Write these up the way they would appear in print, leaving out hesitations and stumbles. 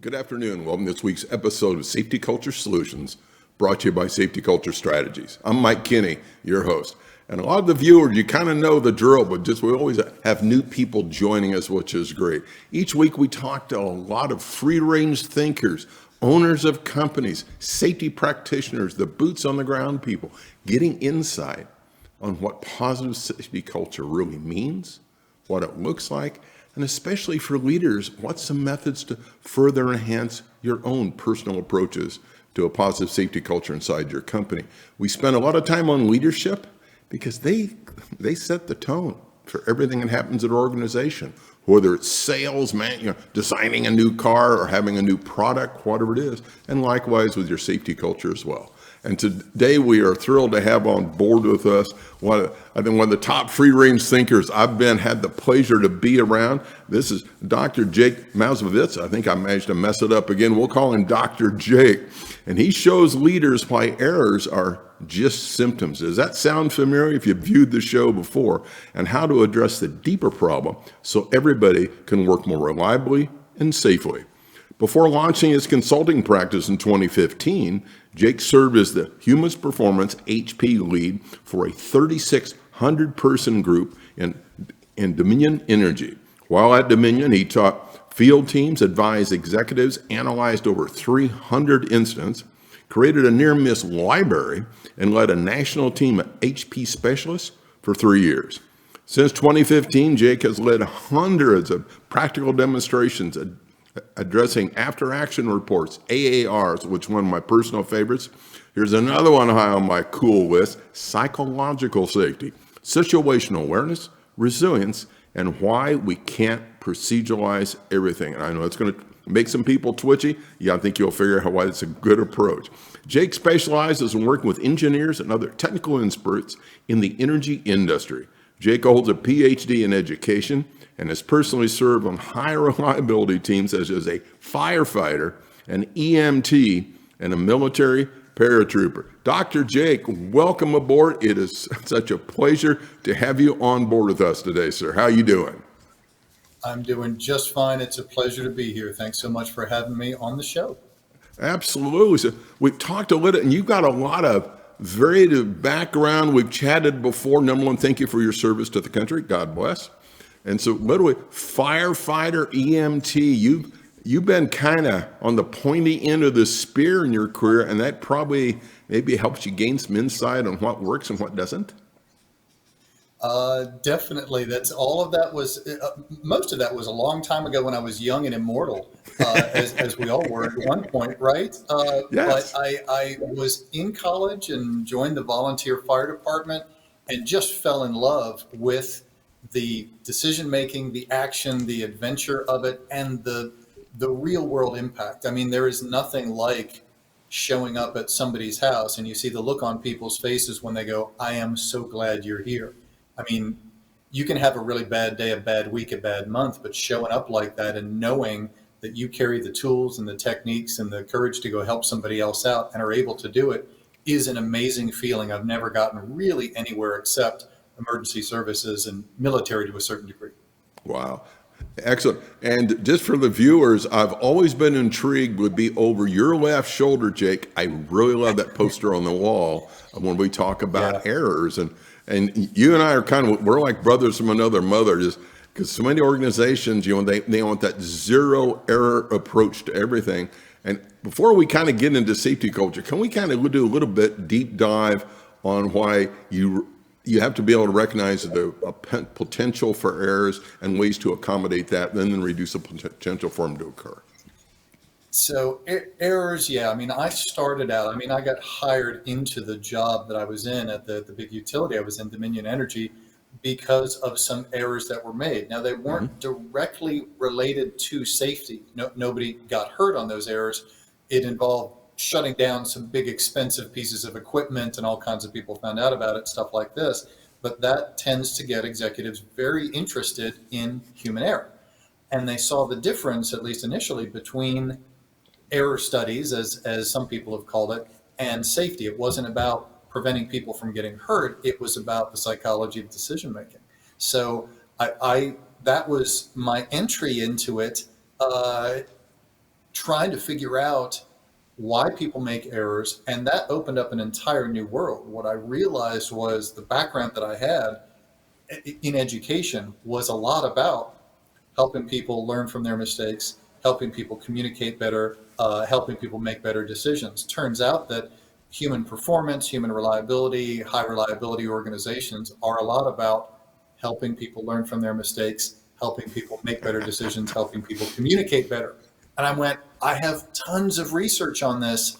Good afternoon. Welcome to this week's episode of Safety Culture Solutions, brought to you by Safety Culture Strategies. I'm Mike Kinney, your host. And a lot of the viewers, you kind of know the drill, but we always have new people joining us, which is great. Each week we talk to a lot of free-range thinkers, owners of companies, safety practitioners, the boots on the ground people, getting insight on what positive safety culture really means, what it looks like, and especially for leaders, what's some methods to further enhance your own personal approaches to a positive safety culture inside your company. We spend a lot of time on leadership because they set the tone for everything that happens at an organization, whether it's sales, designing a new car or having a new product, whatever it is, and likewise with your safety culture as well. And today we are thrilled to have on board with us one of the top free-range thinkers I've had the pleasure to be around. This is Dr. Jake Mazulewicz. I think I managed to mess it up again. We'll call him Dr. Jake. And he shows leaders why errors are just symptoms. Does that sound familiar if you've viewed the show before? And how to address the deeper problem so everybody can work more reliably and safely. Before launching his consulting practice in 2015, Jake served as the Human Performance HP lead for a 3,600-person group in Dominion Energy. While at Dominion, he taught field teams, advised executives, analyzed over 300 incidents, created a near-miss library, and led a national team of HP specialists for 3 years. Since 2015, Jake has led hundreds of practical demonstrations addressing after-action reports, AARs, which is one of my personal favorites. Here's another one high on my cool list: psychological safety, situational awareness, resilience, and why we can't proceduralize everything. And I know it's going to make some people twitchy. Yeah, I think you'll figure out why it's a good approach. Jake specializes in working with engineers and other technical experts in the energy industry. Jake holds a Ph.D. in education and has personally served on high reliability teams such as a firefighter, an EMT, and a military paratrooper. Dr. Jake, welcome aboard. It is such a pleasure to have you on board with us today, sir. How are you doing? I'm doing just fine. It's a pleasure to be here. Thanks so much for having me on the show. Absolutely. So we've talked a little, and you've got a lot of varied background. We've chatted before. Number one, thank you for your service to the country. God bless. And so literally, firefighter, EMT, you've been kind of on the pointy end of the spear in your career, and that probably maybe helps you gain some insight on what works and what doesn't. Definitely. That's all of that was, most of that was a long time ago when I was young and immortal, as we all were at one point, right? Yes. But I was in college and joined the volunteer fire department and just fell in love with the decision-making, the action, the adventure of it, and the real world impact. I mean, there is nothing like showing up at somebody's house and you see the look on people's faces when they go, "I am so glad you're here." I mean, you can have a really bad day, a bad week, a bad month, but showing up like that and knowing that you carry the tools and the techniques and the courage to go help somebody else out and are able to do it is an amazing feeling. I've never gotten really anywhere except emergency services and military to a certain degree. Wow. Excellent. And just for the viewers, I've always been intrigued would be over your left shoulder, Jake. I really love that poster on the wall when we talk about errors. And you and I are we're like brothers from another mother, just because so many organizations, they want that zero error approach to everything. And before we kind of get into safety culture, can we kind of do a little bit deep dive on why you have to be able to recognize the potential for errors and ways to accommodate that, and then reduce the potential for them to occur? So errors, yeah. I mean, I got hired into the job that I was in at the big utility I was in, Dominion Energy, because of some errors that were made. Now, they weren't directly related to safety. Nobody got hurt on those errors. It involved shutting down some big expensive pieces of equipment, and all kinds of people found out about it, stuff like this. But that tends to get executives very interested in human error. And they saw the difference, at least initially, between error studies, as some people have called it, and safety. It wasn't about preventing people from getting hurt. It was about the psychology of decision making. So that was my entry into it. trying to figure out why people make errors. And that opened up an entire new world. What I realized was the background that I had in education was a lot about helping people learn from their mistakes, helping people communicate better, helping people make better decisions. Turns out that human performance, human reliability, high reliability organizations are a lot about helping people learn from their mistakes, helping people make better decisions, helping people communicate better. And I went, I have tons of research on this,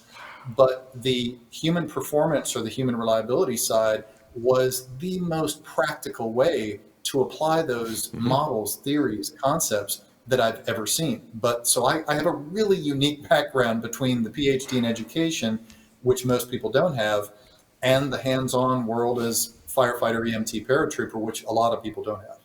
but the human performance or the human reliability side was the most practical way to apply those models, theories, concepts that I've ever seen. But so I have a really unique background between the PhD in education, which most people don't have, and the hands-on world as firefighter, EMT, paratrooper, which a lot of people don't have.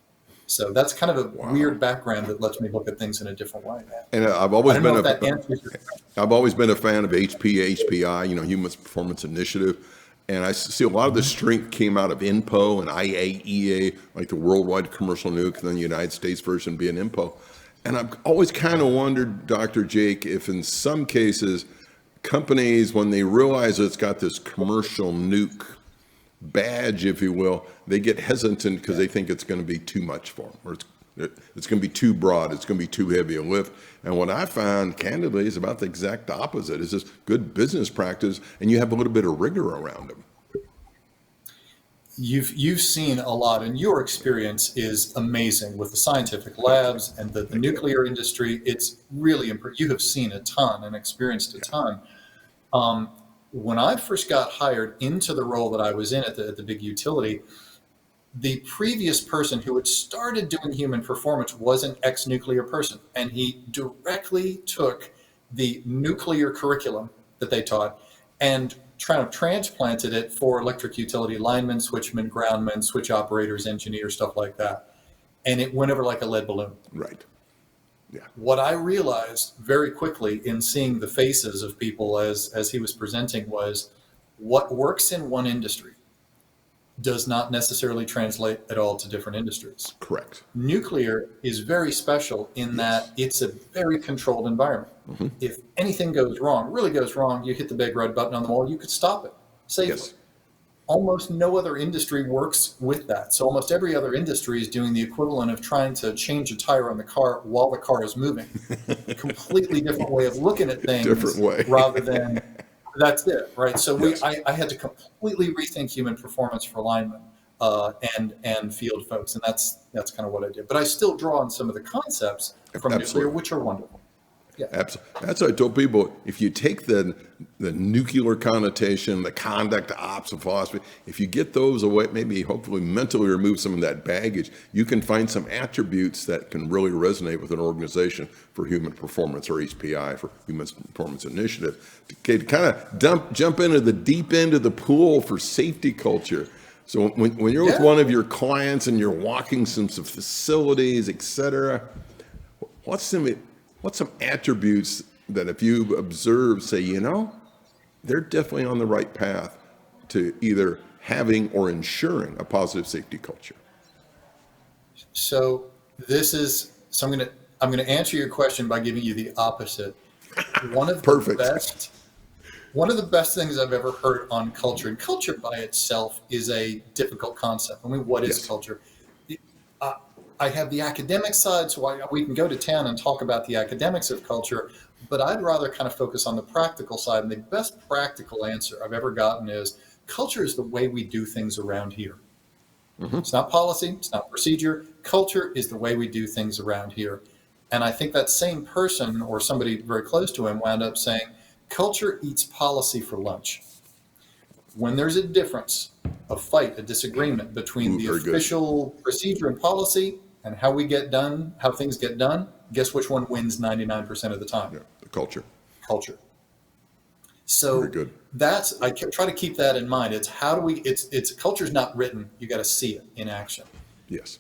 So that's kind of a weird background that lets me look at things in a different way, man. And I've always been a fan of HPI, Human Performance Initiative. And I see a lot of the strength came out of INPO and IAEA, like the Worldwide Commercial Nuke, and then the United States version being INPO. And I've always kind of wondered, Dr. Jake, if in some cases, companies, when they realize it's got this commercial nuke badge, if you will, they get hesitant because they think it's going to be too much for them, or it's going to be too broad, it's going to be too heavy a lift. And what I found, candidly, is about the exact opposite. It's just good business practice, and you have a little bit of rigor around them. You've seen a lot, and your experience is amazing with the scientific labs and the nuclear industry. It's really impressive. You have seen a ton and experienced a ton. When I first got hired into the role that I was in at the big utility, the previous person who had started doing human performance was an ex-nuclear person, and he directly took the nuclear curriculum that they taught and transplanted it for electric utility linemen, switchmen, groundmen, switch operators, engineers, stuff like that. And it went over like a lead balloon. Right. Yeah. What I realized very quickly in seeing the faces of people as he was presenting was what works in one industry does not necessarily translate at all to different industries. Correct. Nuclear is very special in that it's a very controlled environment. Mm-hmm. If anything goes wrong, really goes wrong, you hit the big red button on the wall, you could stop it safely. Yes. Almost no other industry works with that. So almost every other industry is doing the equivalent of trying to change a tire on the car while the car is moving. Completely different way of looking at things. Different way. Rather than... That's it, right? So I had to completely rethink human performance for linemen and field folks, and that's kind of what I did. But I still draw on some of the concepts from nuclear, which are wonderful. Yeah, absolutely. That's what I told people. If you take the nuclear connotation, the conduct, the ops, and philosophy, if you get those away, maybe hopefully mentally remove some of that baggage, you can find some attributes that can really resonate with an organization for human performance, or HPI, for Human Performance Initiative, to kind of jump into the deep end of the pool for safety culture. So when you're with one of your clients and you're walking some facilities, et cetera, what's some attributes that if you observe, say, they're definitely on the right path to either having or ensuring a positive safety culture? So I'm going to answer your question by giving you the opposite. One of the best things I've ever heard on culture, and culture by itself is a difficult concept. I mean, what is culture? I have the academic side, so we can go to town and talk about the academics of culture, but I'd rather kind of focus on the practical side. And the best practical answer I've ever gotten is culture is the way we do things around here. Mm-hmm. It's not policy, it's not procedure. Culture is the way we do things around here. And I think that same person or somebody very close to him wound up saying, culture eats policy for lunch. When there's a difference, a fight, a disagreement between the official procedure and policy and how things get done, guess which one wins 99% of the time? Yeah, the culture. Culture. So I try to keep that in mind. It's culture's not written. You got to see it in action. Yes.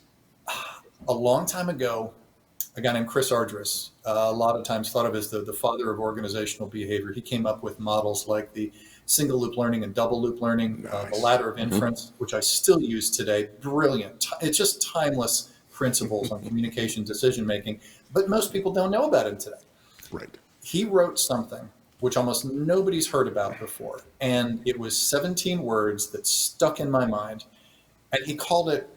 A long time ago, a guy named Chris Ardress, a lot of times thought of as the father of organizational behavior. He came up with models like the single loop learning and double loop learning, the ladder of inference, which I still use today. Brilliant. It's just timeless principles on communication, decision making, but most people don't know about it today. Right. he wrote something which almost nobody's heard about before. And it was 17 words that stuck in my mind. And he called it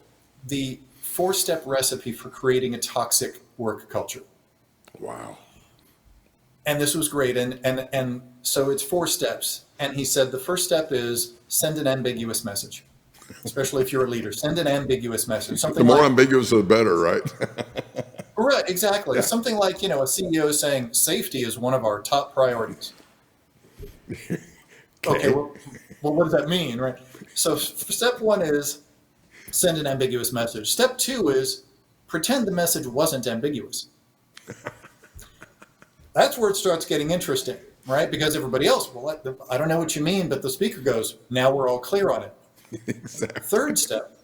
the 4-step recipe for creating a toxic work culture. Wow. And this was great. And so it's 4 steps. And he said the first step is send an ambiguous message, especially if you're a leader. Send an ambiguous message. Something The more like, ambiguous, the better, right? right, exactly. Yeah. Something like, a CEO saying safety is one of our top priorities. Okay, well, what does that mean, right? So step 1 is send an ambiguous message. Step 2 is pretend the message wasn't ambiguous. That's where it starts getting interesting, right? Because everybody else, well, I don't know what you mean, but the speaker goes, now we're all clear on it. Exactly. Third step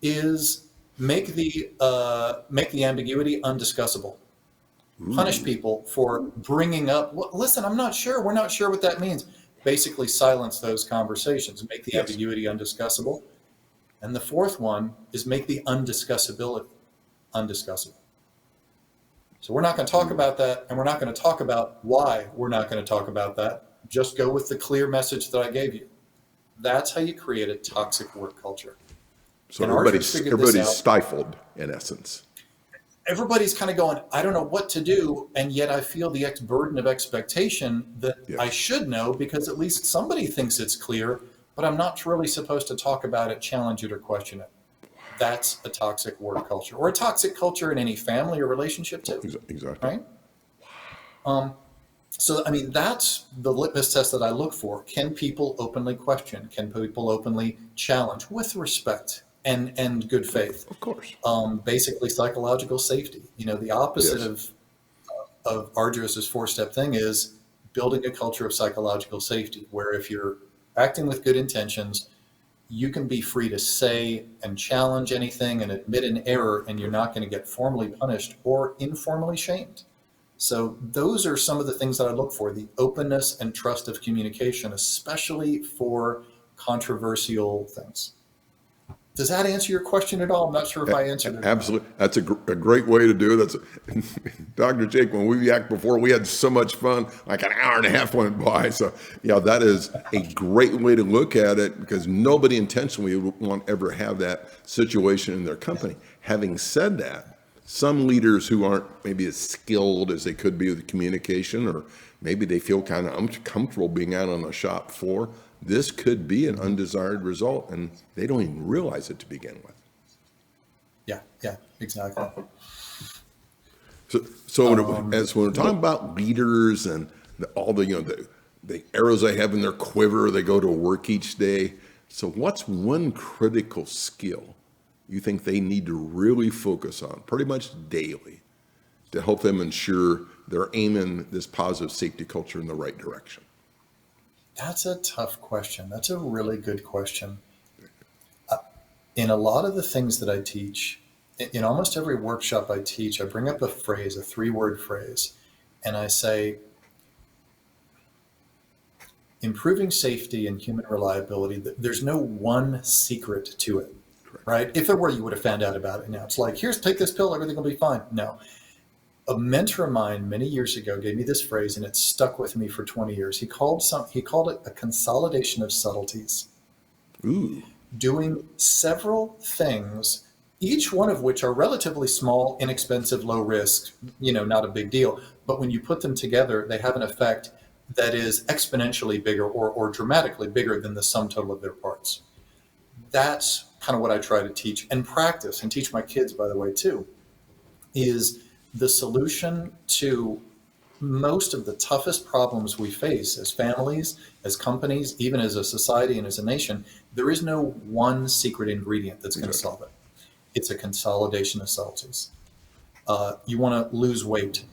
is make the ambiguity undiscussable. Punish people for bringing up, well, listen, I'm not sure. We're not sure what that means. Basically silence those conversations, make the ambiguity undiscussable. And the fourth one is make the undiscussability undiscussable. So we're not going to talk about that, and we're not going to talk about why we're not going to talk about that. Just go with the clear message that I gave you. That's how you create a toxic work culture. So And everybody's Archer's figured this out. stifled, in essence. Everybody's kind of going, I don't know what to do, and yet I feel the burden of expectation that I should know because at least somebody thinks it's clear, but I'm not really supposed to talk about it, challenge it, or question it. That's a toxic work culture, or a toxic culture in any family or relationship too. Exactly. Right? So, I mean, that's the litmus test that I look for. Can people openly question? Can people openly challenge with respect and good faith? Of course. Basically, psychological safety. The opposite of Arduous's 4-step thing is building a culture of psychological safety, where if you're acting with good intentions, you can be free to say and challenge anything and admit an error, and you're not going to get formally punished or informally shamed. So those are some of the things that I look for, the openness and trust of communication, especially for controversial things. Does that answer your question at all? I'm not sure if I answered it. Absolutely. That's a great way to do it. Dr. Jake, when we act before, we had so much fun, like an hour and a half went by. So, that is a great way to look at it, because nobody intentionally would want to ever have that situation in their company. Having said that, some leaders who aren't maybe as skilled as they could be with communication, or maybe they feel kind of uncomfortable being out on the shop floor, this could be an undesired result, and they don't even realize it to begin with. Yeah, exactly. So as when we're talking about leaders and all the arrows they have in their quiver, they go to work each day. So what's one critical skill you think they need to really focus on pretty much daily to help them ensure they're aiming this positive safety culture in the right direction? That's a tough question. That's a really good question. In a lot of the things that I teach, in almost every workshop I teach, I bring up a phrase, a 3-word phrase, and I say, improving safety and human reliability, there's no one secret to it, right? If there were, you would have found out about it now. It's like, take this pill, everything will be fine. No. A mentor of mine many years ago gave me this phrase, and it stuck with me for 20 years. He called it a consolidation of subtleties. Ooh. Doing several things, each one of which are relatively small, inexpensive, low risk, not a big deal. But when you put them together, they have an effect that is exponentially bigger or dramatically bigger than the sum total of their parts. That's kind of what I try to teach and practice, and teach my kids, by the way, too, is the solution to most of the toughest problems we face as families, as companies, even as a society and as a nation. There is no one secret ingredient that's going to solve it. It's a consolidation of subtleties. You want to lose weight.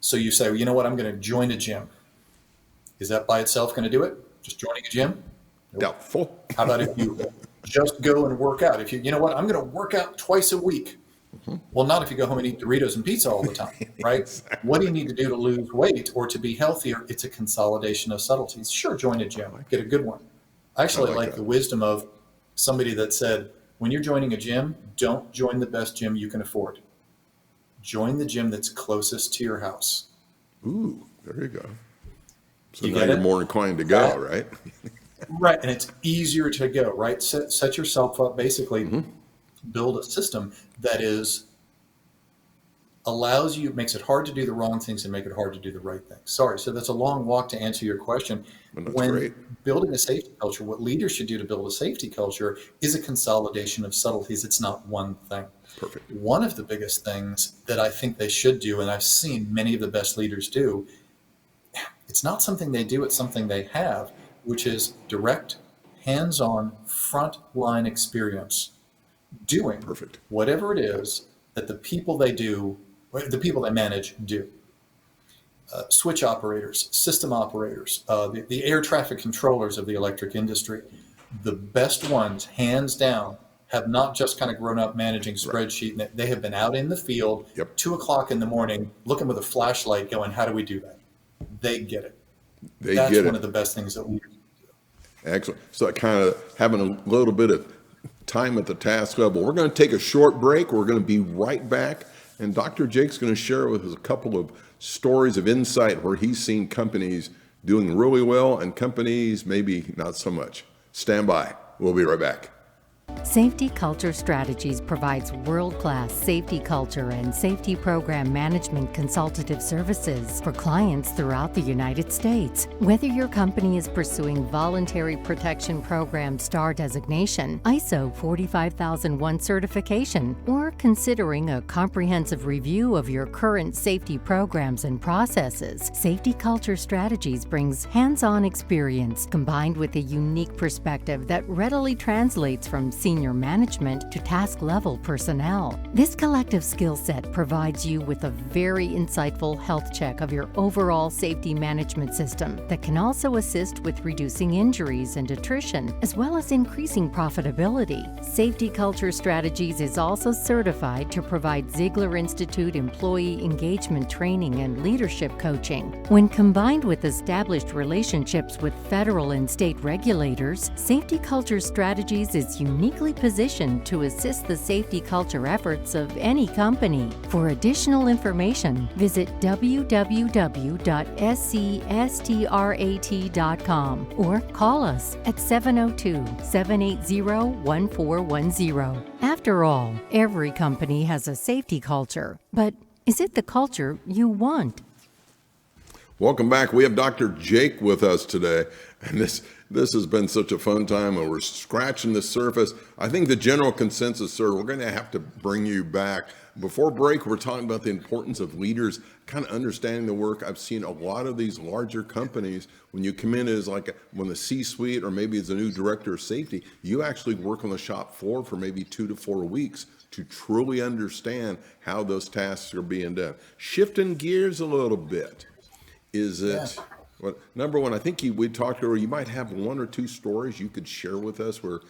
So you say, well, you know what, I'm going to join a gym. Is that by itself going to do it? Just joining a gym? Nope. Doubtful. How about if you just go and work out? If you know what, I'm going to work out twice a week. Mm-hmm. Well, not if you go home and eat Doritos and pizza all the time, right? Exactly. What do you need to do to lose weight or to be healthier? It's a consolidation of subtleties. Sure, join a gym, get a good one. I actually like the wisdom of somebody that said, when you're joining a gym, don't join the best gym you can afford. Join the gym that's closest to your house. Ooh, there you go. So You now get you're it? more inclined to go, right? Right. And it's easier to go, right? Set yourself up, basically build a system that is allows you, makes it hard to do the wrong things and make it hard to do the right things. Sorry. So that's a long walk to answer your question. And that's When great. building a safety culture, what leaders should do to build a safety culture is a consolidation of subtleties. It's not one thing. Perfect. One of the biggest things that I think they should do, and I've seen many of the best leaders do, it's not something they do, it's something they have, which is direct, hands-on, front-line experience doing Perfect. whatever it is that the people they manage do. Switch operators, system operators, the air traffic controllers of the electric industry, the best ones, hands down, have not just kind of grown up managing spreadsheet. And they have been out in the field, Yep. 2 o'clock in the morning, looking with a flashlight going, how do we do that? They get it. They That's get one it. of the best things that leaders do. Excellent. So kind of having a little bit of time at the task level. We're going to take a short break. We're going to be right back. And Dr. Jake's going to share with us a couple of stories of insight where he's seen companies doing really well and companies maybe not so much. Stand by. We'll be right back. Safety Culture Strategies provides world-class safety culture and safety program management consultative services for clients throughout the United States. Whether your company is pursuing Voluntary Protection Program STAR designation, ISO 45001 certification, or considering a comprehensive review of your current safety programs and processes, Safety Culture Strategies brings hands-on experience combined with a unique perspective that readily translates from senior management to task-level personnel. This collective skill set provides you with a very insightful health check of your overall safety management system that can also assist with reducing injuries and attrition, as well as increasing profitability. Safety Culture Strategies is also certified to provide Ziegler Institute employee engagement training and leadership coaching. When combined with established relationships with federal and state regulators, Safety Culture Strategies is uniquely positioned to assist the safety culture efforts of any company. For additional information, visit www.scstrat.com or call us at 702-780-1410. After all, every company has a safety culture, but is it the culture you want? Welcome back. We have Dr. Jake with us today, and this has been such a fun time, and we're scratching the surface. I think the general consensus, sir, we're going to have to bring you back. Before break, we're talking about the importance of leaders kind of understanding the work. I've seen a lot of these larger companies, when you come in as when the C-suite or maybe as a new director of safety, you actually work on the shop floor for maybe 2 to 4 weeks to truly understand how those tasks are being done. Shifting gears a little bit. Is it, well, number one, I think we talked earlier, you might have 1 or 2 stories you could share with us where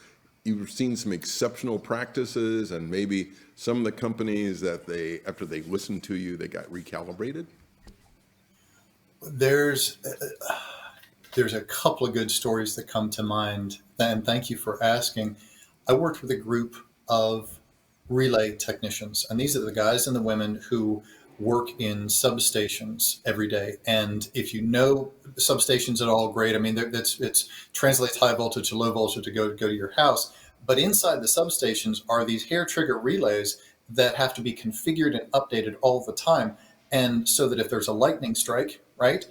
you've seen some exceptional practices and maybe some of the companies that after they listened to you, they got recalibrated? There's a couple of good stories that come to mind, and thank you for asking. I worked with a group of relay technicians, and these are the guys and the women who work in substations every day. And if you know substations at all, great. I mean, it's translates high voltage to low voltage to go to your house. But inside the substations are these hair trigger relays that have to be configured and updated all the time. And so that if there's a lightning strike, right,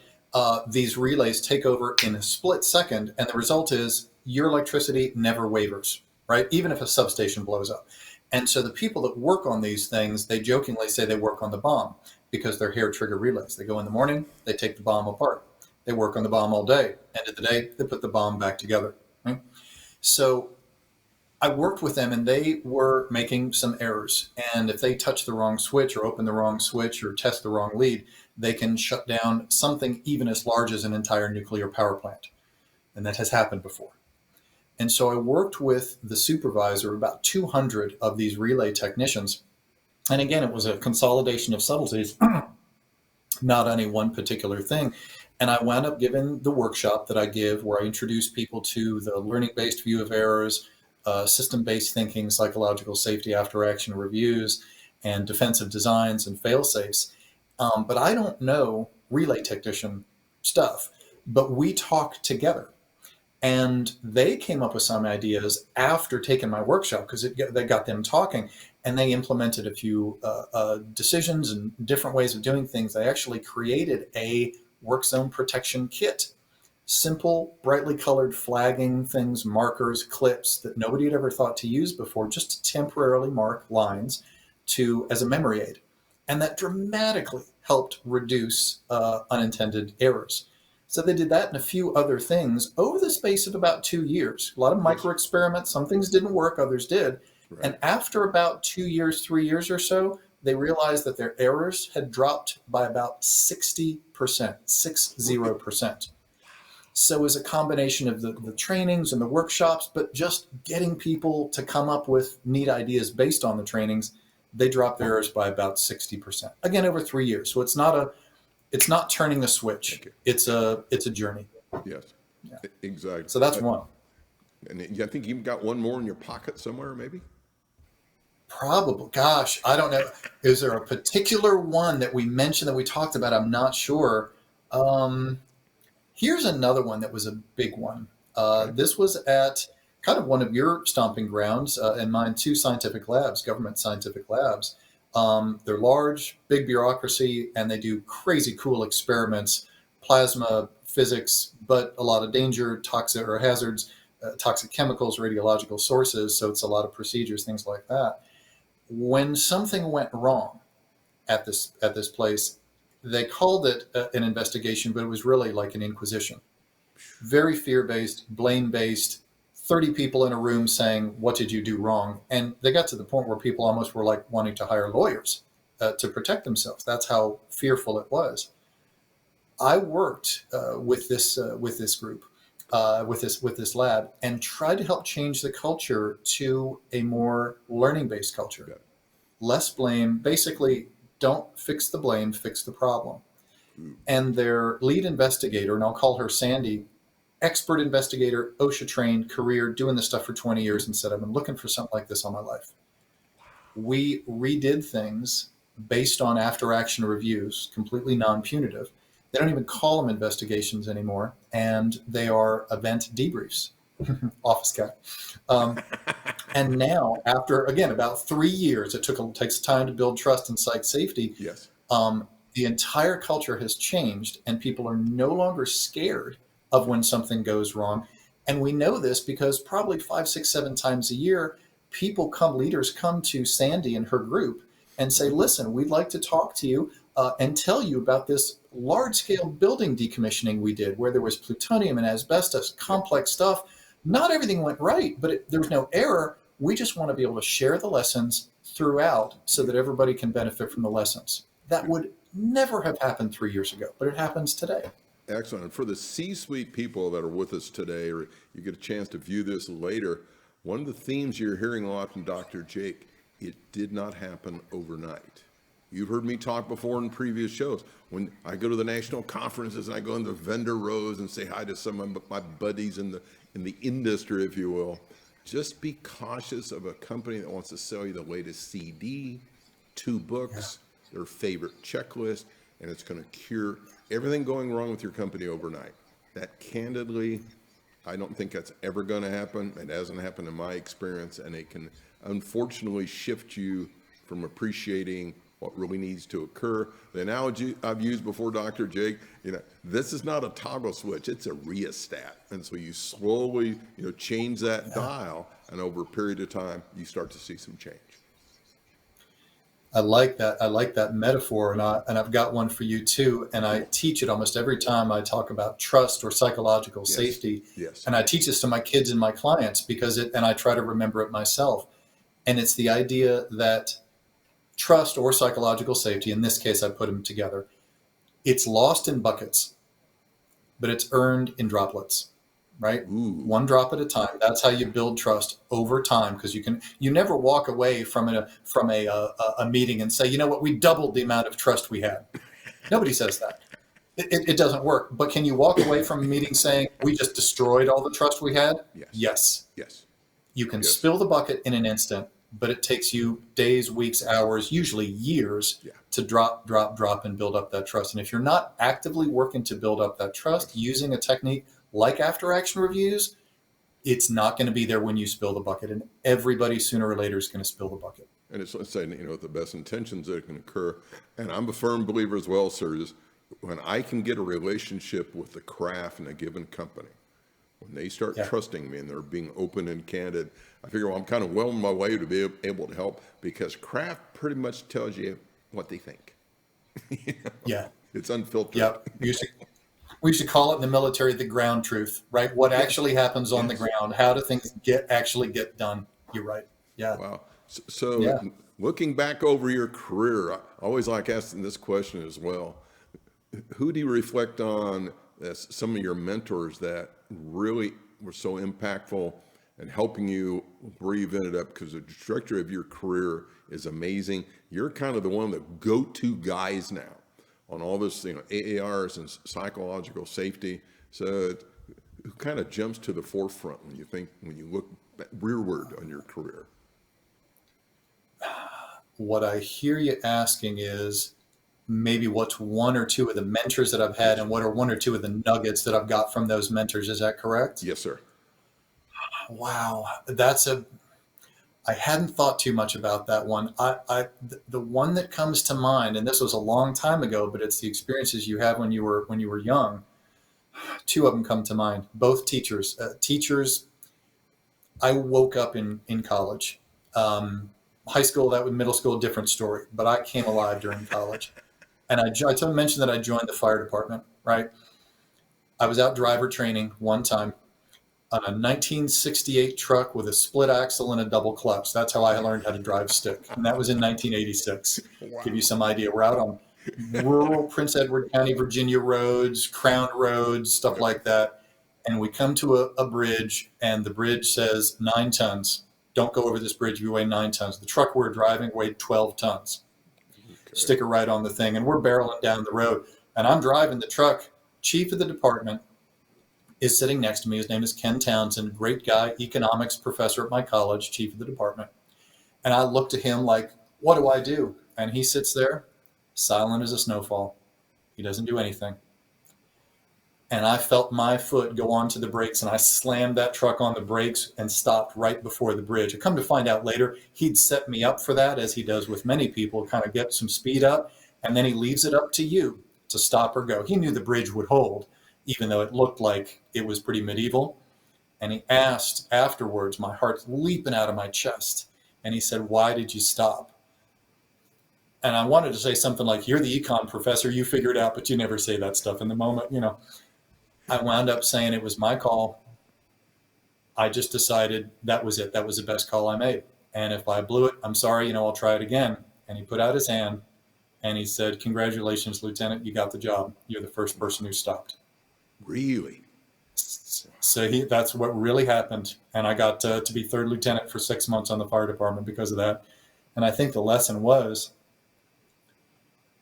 these relays take over in a split second. And the result is your electricity never wavers, right? Even if a substation blows up. And so the people that work on these things, they jokingly say they work on the bomb because they're hair trigger relays. They go in the morning, they take the bomb apart. They work on the bomb all day. End of the day, they put the bomb back together. Right? So I worked with them and they were making some errors. And if they touch the wrong switch or open the wrong switch or test the wrong lead, they can shut down something even as large as an entire nuclear power plant. And that has happened before. And so I worked with the supervisor, about 200 of these relay technicians. And again, it was a consolidation of subtleties, not any one particular thing. And I wound up giving the workshop that I give where I introduce people to the learning-based view of errors, system-based thinking, psychological safety after action reviews, and defensive designs and fail-safes. But I don't know relay technician stuff, but we talk together. And they came up with some ideas after taking my workshop because they got them talking, and they implemented a few decisions and different ways of doing things. They actually created a work zone protection kit. Simple, brightly colored flagging things, markers, clips that nobody had ever thought to use before, just to temporarily mark lines as a memory aid. And that dramatically helped reduce unintended errors. So they did that and a few other things over the space of about 2 years. A lot of micro experiments. Some things didn't work, others did. Right. And after about 2 years, 3 years or so, they realized that their errors had dropped by about 60%, 60%. So as a combination of the trainings and the workshops, but just getting people to come up with neat ideas based on the trainings, they dropped their errors by about 60%. Again, over 3 years. So it's not turning a switch. Okay. It's a journey. Yes, exactly. So that's one. And I think you've got one more in your pocket somewhere, maybe? Probably. Gosh, I don't know. Is there a particular one that we mentioned that we talked about? I'm not sure. Here's another one that was a big one. This was at kind of one of your stomping grounds, and mine, 2 scientific labs, government scientific labs. They're large, big bureaucracy, and they do crazy cool experiments, plasma physics, but a lot of danger, toxic or hazards, toxic chemicals, radiological sources. So it's a lot of procedures, things like that. When something went wrong at this place, they called it an investigation, but it was really like an inquisition. Very fear-based, blame-based, 30 people in a room saying, what did you do wrong? And they got to the point where people almost were like wanting to hire lawyers to protect themselves. That's how fearful it was. I worked with this group, with this lab, and tried to help change the culture to a more learning-based culture. Yeah. Less blame, basically don't fix the blame, fix the problem. And their lead investigator, and I'll call her Sandy, expert investigator, OSHA trained, career, doing this stuff for 20 years, and said, I've been looking for something like this all my life. We redid things based on after action reviews, completely non-punitive. They don't even call them investigations anymore, and they are event debriefs. Office guy. And now, after, again, about 3 years, takes time to build trust and site safety. Yes. The entire culture has changed, and people are no longer scared of when something goes wrong. And we know this because probably 5, 6, 7 times a year, leaders come to Sandy and her group and say, listen, we'd like to talk to you and tell you about this large-scale building decommissioning we did where there was plutonium and asbestos, complex stuff. Not everything went right, but there was no error. We just want to be able to share the lessons throughout so that everybody can benefit from the lessons. That would never have happened 3 years ago, but it happens today. Excellent. And for the C-suite people that are with us today, or you get a chance to view this later, one of the themes you're hearing a lot from Dr. Jake, it did not happen overnight. You've heard me talk before in previous shows. When I go to the national conferences and I go in the vendor rows and say hi to some of my buddies in the industry, if you will, just be cautious of a company that wants to sell you the latest CD, 2 books, their favorite checklist, and it's going to cure everything going wrong with your company overnight. That, candidly, I don't think that's ever going to happen. It hasn't happened in my experience, and it can unfortunately shift you from appreciating what really needs to occur. The analogy I've used before, Dr. Jake, this is not a toggle switch, it's a rheostat. And so you slowly, change that dial, and over a period of time, you start to see some change. I like that metaphor, and I've got one for you too. And I teach it almost every time I talk about trust or psychological safety. Yes. And I teach this to my kids and my clients and I try to remember it myself. And it's the idea that trust or psychological safety, in this case, I put them together. It's lost in buckets, but it's earned in droplets, right? Ooh. One drop at a time. That's how you build trust over time, because you never walk away from a meeting and say, you know what, we doubled the amount of trust we had. Nobody says that. It doesn't work. But can you walk away from a meeting saying we just destroyed all the trust we had? Yes. You can spill the bucket in an instant, but it takes you days, weeks, hours, usually years to drop, and build up that trust. And if you're not actively working to build up that trust using a technique like after action reviews, it's not going to be there when you spill the bucket. And everybody sooner or later is going to spill the bucket. And it's like saying, with the best intentions that can occur. And I'm a firm believer as well, sir, is when I can get a relationship with the craft in a given company, when they start trusting me and they're being open and candid, I figure, well, I'm kind of well on my way to be able to help, because craft pretty much tells you what they think. Yeah. It's unfiltered. Yeah. We used to call it in the military the ground truth, right? What actually happens on the ground? How do things actually get done? You're right. Yeah. Wow. So looking back over your career, I always like asking this question as well. Who do you reflect on as some of your mentors that really were so impactful and helping you breathe it up? Because the trajectory of your career is amazing. You're kind of the one of the go-to guys now on all this, AARs and psychological safety. So who kind of jumps to the forefront when you look rearward on your career? What I hear you asking is maybe what's one or two of the mentors that I've had, and what are one or two of the nuggets that I've got from those mentors. Is that correct? Yes, sir. Wow. I hadn't thought too much about that one. The one that comes to mind, and this was a long time ago, but it's the experiences you had when you were young. Two of them come to mind, both teachers. I woke up in college. High school, that was middle school, different story, but I came alive during college. And I mentioned that I joined the fire department, right? I was out driver training one time on a 1968 truck with a split axle and a double clutch. That's how I learned how to drive stick. And that was in 1986. Wow. Give you some idea. We're out on rural Prince Edward County, Virginia roads, Crown roads, stuff like that. And we come to a bridge, and the bridge says 9 tons. Don't go over this bridge. You weigh 9 tons. The truck we're driving weighed 12 tons. Okay. Sticker right on the thing. And we're barreling down the road. And I'm driving the truck. Chief of the department is sitting next to me. His name is Ken Townsend, great guy, economics professor at my college, chief of the department. And I looked at him like, what do I do? And he sits there, silent as a snowfall. He doesn't do anything. And I felt my foot go onto the brakes, and I slammed that truck on the brakes and stopped right before the bridge. I come to find out later, he'd set me up for that, as he does with many people, kind of get some speed up, and then he leaves it up to you to stop or go. He knew the bridge would hold, even though it looked like it was pretty medieval. And he asked afterwards, my heart's leaping out of my chest, and he said, why did you stop? And I wanted to say something like, you're the econ professor, you figure it out, but you never say that stuff in the moment, I wound up saying it was my call. I just decided that was it. That was the best call I made. And if I blew it, I'm sorry, I'll try it again. And he put out his hand and he said, congratulations, Lieutenant, you got the job. You're the first person who stopped. Really? So that's what really happened. And I got to be third lieutenant for 6 months on the fire department because of that. And I think the lesson was,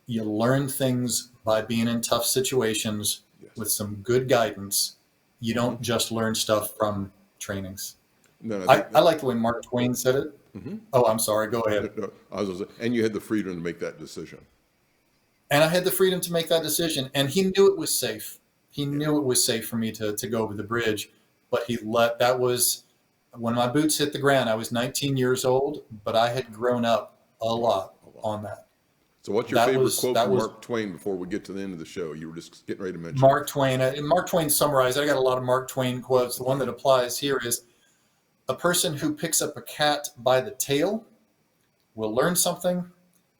you learn things by being in tough situations with some good guidance. You don't just learn stuff from trainings. No, I like the way Mark Twain said it. Mm-hmm. Oh, I'm sorry. Go ahead. No, and you had the freedom to make that decision. And I had the freedom to make that decision. And he knew it was safe. He knew it was safe for me to go over the bridge. But that was when my boots hit the ground. I was 19 years old, but I had grown up a lot on that. So what's your favorite quote from Mark Twain before we get to the end of the show? You were just getting ready to mention Mark Twain. Mark Twain summarized. I got a lot of Mark Twain quotes. The one that applies here is, a person who picks up a cat by the tail will learn something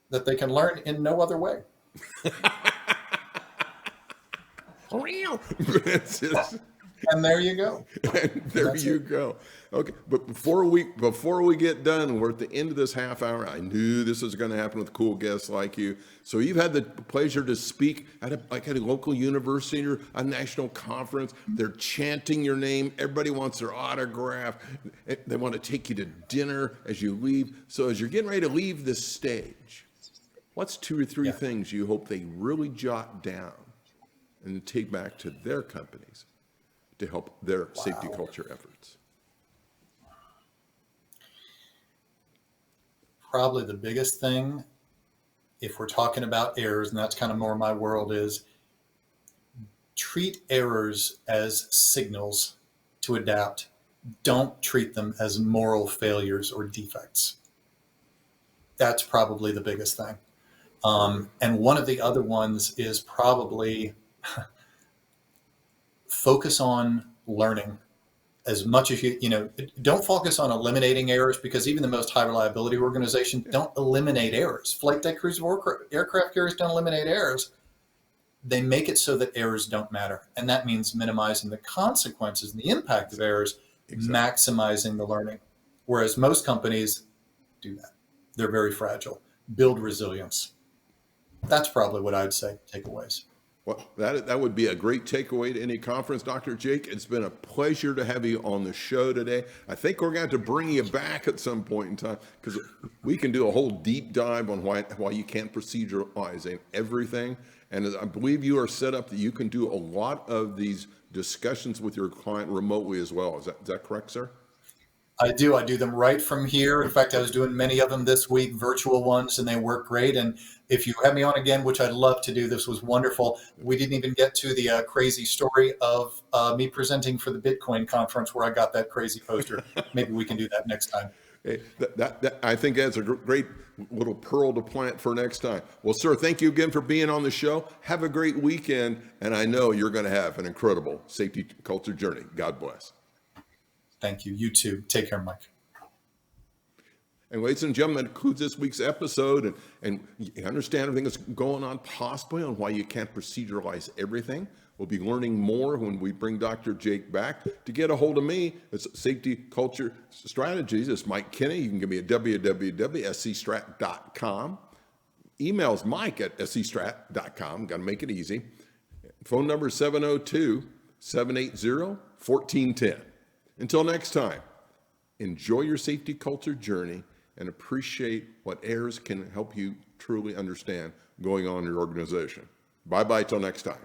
that they can learn in no other way. Real. And there you go. And there you go. Okay, but before we get done, we're at the end of this half hour. I knew this was going to happen with cool guests like you. So you've had the pleasure to speak at a local university or a national conference. They're chanting your name. Everybody wants their autograph. They want to take you to dinner as you leave. So as you're getting ready to leave this stage, what's 2 or 3 things you hope they really jot down and take back to their companies to help their safety culture efforts? probably the biggest thing, if we're talking about errors, and that's kind of more my world, is treat errors as signals to adapt. Don't treat them as moral failures or defects. That's probably the biggest thing. And one of the other ones is probably focus on learning as much as don't focus on eliminating errors, because even the most high reliability organization don't eliminate errors. Flight deck crews of aircraft carriers don't eliminate errors. They make it so that errors don't matter. And that means minimizing the consequences and the impact of errors, maximizing the learning. Whereas most companies do that. They're very fragile. Build resilience. That's probably what I'd say, takeaways. Well, that would be a great takeaway to any conference. Dr. Jake, it's been a pleasure to have you on the show today. I think we're going to have to bring you back at some point in time, because we can do a whole deep dive on why you can't proceduralize everything. And I believe you are set up that you can do a lot of these discussions with your client remotely as well. Is that correct, sir? I do. I do them right from here. In fact, I was doing many of them this week, virtual ones, and they work great. And if you have me on again, which I'd love to do, this was wonderful. We didn't even get to the crazy story of me presenting for the Bitcoin conference where I got that crazy poster. Maybe we can do that next time. Hey, I think that's a great little pearl to plant for next time. Well, sir, thank you again for being on the show. Have a great weekend. And I know you're going to have an incredible safety culture journey. God bless. Thank you. You too. Take care, Mike. And ladies and gentlemen, that concludes this week's episode. And you understand everything that's going on possibly on why you can't proceduralize everything. We'll be learning more when we bring Dr. Jake back. To get a hold of me, it's Safety Culture Strategies. It's Mike Kinney. You can give me a www.scstrat.com. Email's mike@scstrat.com. Got to make it easy. Phone number is 702-780-1410. Until next time, enjoy your safety culture journey and appreciate what errors can help you truly understand going on in your organization. Bye-bye till next time.